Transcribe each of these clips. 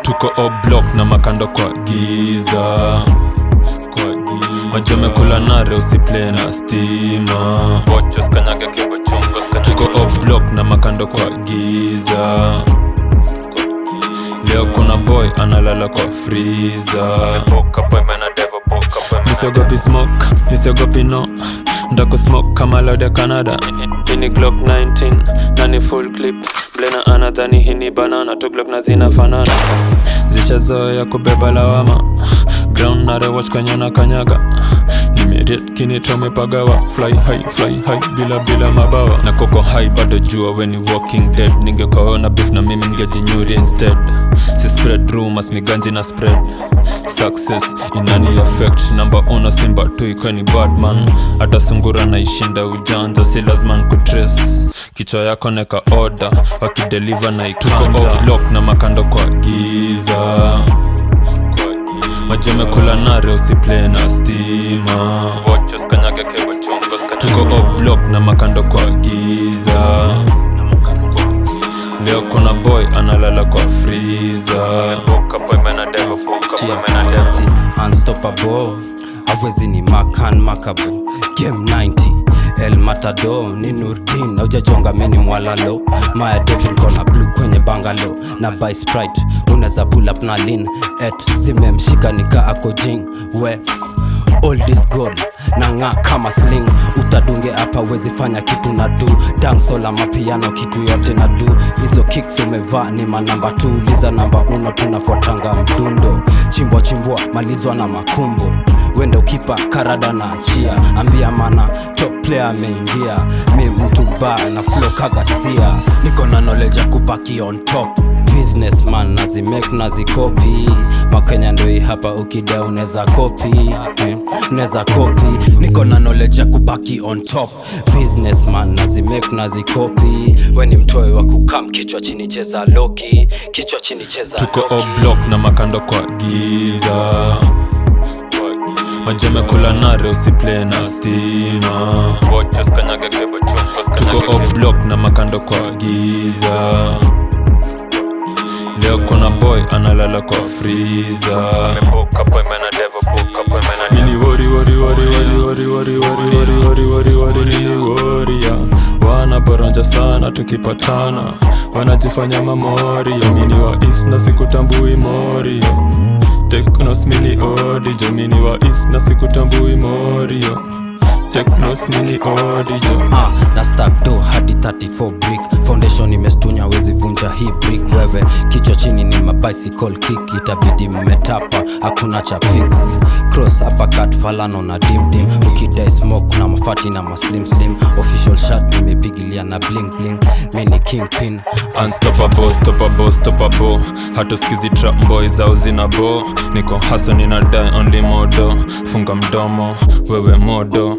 Tuko O-block na makando kwa giza. Majome kula nare usiplay na stima. Watchos kanyage kibo chungos. Tuko O-block na makando kwa giza. Leo kuna boy analala kwa freezer. Nisiogopi smoke, nisiogopi no. Ndako smoke kama loud ya Canada. Hini Glock 19, nani full clip. Blena anadhani hini banana. Tu Glock na zina fanana. Zishazoea kubeba lawama. Ground nare watch kanyana kanyaga. Nimeriet kinito mepagawa. Fly high, bila mabawa. Na koko high bado jua when you walking dead. Ningekaona beef na mimi ningejinyuri instead. Si spread rumors miganji na spread. Success inani affect. Number una simba tu ikweni badman. Ata sungura na ishinda ujanja. Si lazima kutrace. Kichwa yako neka order. Wakideliver na ikanja. Tuko O-block na makando kwa giza. Majome kula nare usiplay na stima. Watchos kanyage kibo chungos. Tuko O-block na makando kwa giza. Leo kuna boy analala kwa freezer. Unstoppable, awezi ni makan makabo. Game 90, El Matador, ni Nurdin. Aujajonga meni mwalalo. Maya Devin kona blue kwenye bangalo. Na buy Sprite, uneza pull up na lean. Zimemshika nika ako jing. We, all this gold na nga kama sling. Utadunge hapa wezi fanya kitu na do. Dancehall ama piano kitu yote na do. Hizo kicks umevaa ni manamba 2. Liza namba 1 tunafuatanga mdundo. Chimbwa malizwa na makumbo. Wenda ukipa karada na achia. Ambia mana top player ameingia. Mi mtu ba na flow kagasia. Niko na knowledge ya kubaki on top. Businessman nazimake nazikopi. Makenya ndoi hapa ukida uneza copy. Uneza copy. Niko na knowledge ya kubaki on top. Businessman nazimake nazikopi. Weni mtoe wa kukam kichwa chini cheza loki. Kichwa chini cheza loki. Tuko O-block na makando kwa giza. Majome kula nare usiplay na stima. Watchos kanyage kibo chungos. Tuko O-block na makando kwa giza. Leo kuna boy analala kwa freezer. Mini worry warrior. Wanaboronja sana tukipatana. Wanajifanya mamorio. Mini wa East na sikutambui morio. Technos mini odijo. Mini wa East na sikutambui morio. Technos mini odijo. Na stack do hadi 34 brick. Foundation imestunya wezi vunja hii brick. Wewe kichwa chini ni mabicycle kick. Itabidi mmetapa hakuna cha pics. Cross uppercut falano na dim. Ukidai smoke na mafati na maslim. Official shot nimepigilia na bling. Mini kingpin. Unstoppable. Hatuskizi trap boy zao zinabo. Niko hustle nina die only modo. Funga mdomo wewe modo.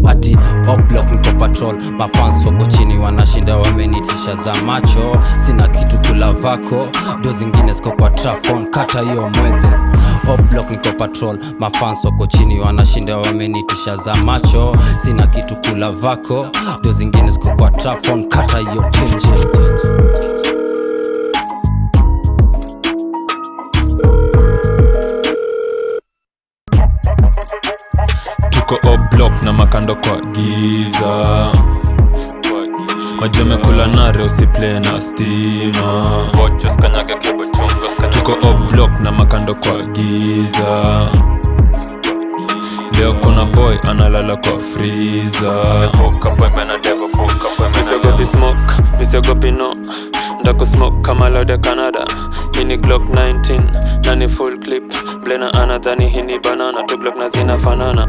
Ati O-block niko patrol. Mafans wako chini wanashinda wamenitisha za macho. Sina kitu kula vako. Do zingine ziko kwa trafon. Kata hiyo mwethe. O-block niko patrol. Mafans wako chini wanashinda wamenitisha za macho. Sina kitu kula vako. Do zingine ziko kwa trafon. Kata hiyo tenje. Tuko O-block na makando kwa giza. Majome kula nare usiplay na stima. Watchos kanyage kibo chungos. Tuko O-block na makando kwa giza. Leo kuna boy analala kwa freezer. Nisiogopi smoke, nisiogopi no. Ndako smoke kama loud ya Canada. Hini Glock 19, nani full clip. Blena anadhani hini banana. Tu Glock na zina fanana.